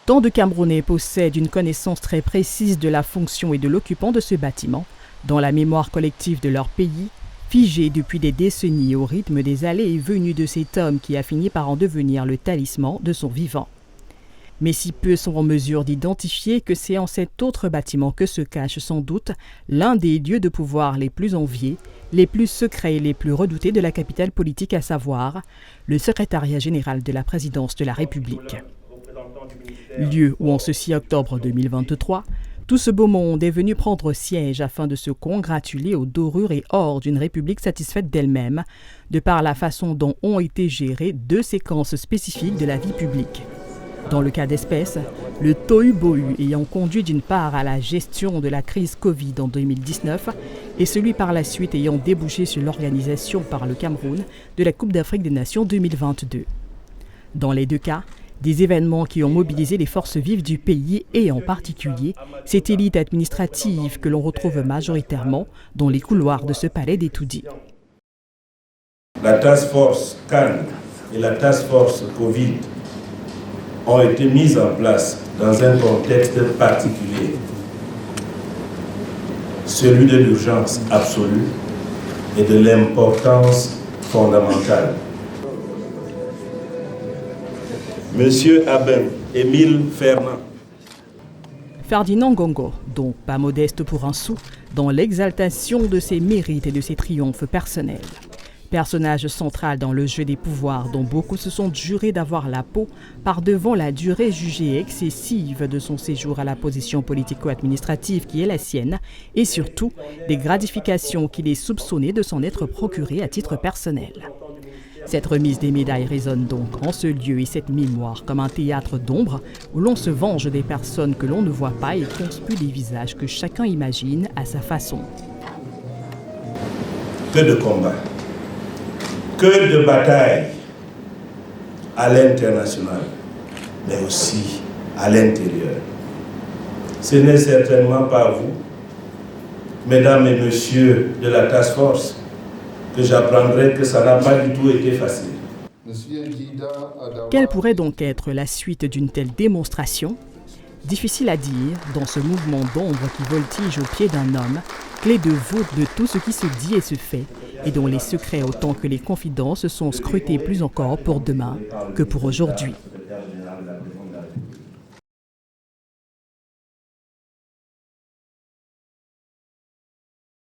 Tant de Camerounais possèdent une connaissance très précise de la fonction et de l'occupant de ce bâtiment, dans la mémoire collective de leur pays, figé depuis des décennies au rythme des allées et venues de cet homme qui a fini par en devenir le talisman de son vivant. Mais si peu sont en mesure d'identifier que c'est en cet autre bâtiment que se cache sans doute l'un des lieux de pouvoir les plus enviés, les plus secrets et les plus redoutés de la capitale politique, à savoir le secrétariat général de la présidence de la République. Lieu où en ce 6 octobre 2023, tout ce beau monde est venu prendre siège afin de se congratuler aux dorures et ors d'une République satisfaite d'elle-même, de par la façon dont ont été gérées 2 séquences spécifiques de la vie publique. Dans le cas d'espèce, le tohu-bohu ayant conduit d'une part à la gestion de la crise Covid en 2019 et celui par la suite ayant débouché sur l'organisation par le Cameroun de la Coupe d'Afrique des Nations 2022. Dans les 2 cas, des événements qui ont mobilisé les forces vives du pays et en particulier cette élite administrative que l'on retrouve majoritairement dans les couloirs de ce palais des tout-dits. La task force Cannes et la task force Covid ont été mises en place dans un contexte particulier, celui de l'urgence absolue et de l'importance fondamentale. Monsieur Aben Émile Fernand. Ferdinand Ngongo, donc pas modeste pour un sou, dans l'exaltation de ses mérites et de ses triomphes personnels. Personnage central dans le jeu des pouvoirs dont beaucoup se sont jurés d'avoir la peau par devant la durée jugée excessive de son séjour à la position politico-administrative qui est la sienne et surtout des gratifications qu'il est soupçonné de s'en être procuré à titre personnel. Cette remise des médailles résonne donc en ce lieu et cette mémoire comme un théâtre d'ombre où l'on se venge des personnes que l'on ne voit pas et conspue des visages que chacun imagine à sa façon. Que de combats, que de batailles à l'international, mais aussi à l'intérieur. Ce n'est certainement pas vous, mesdames et messieurs de la task force, que j'apprendrai que ça n'a pas du tout été facile. Quelle pourrait donc être la suite d'une telle démonstration? Difficile à dire dans ce mouvement d'ombre qui voltige au pied d'un homme, clé de voûte de tout ce qui se dit et se fait, et dont les secrets autant que les confidences sont scrutés plus encore pour demain que pour aujourd'hui.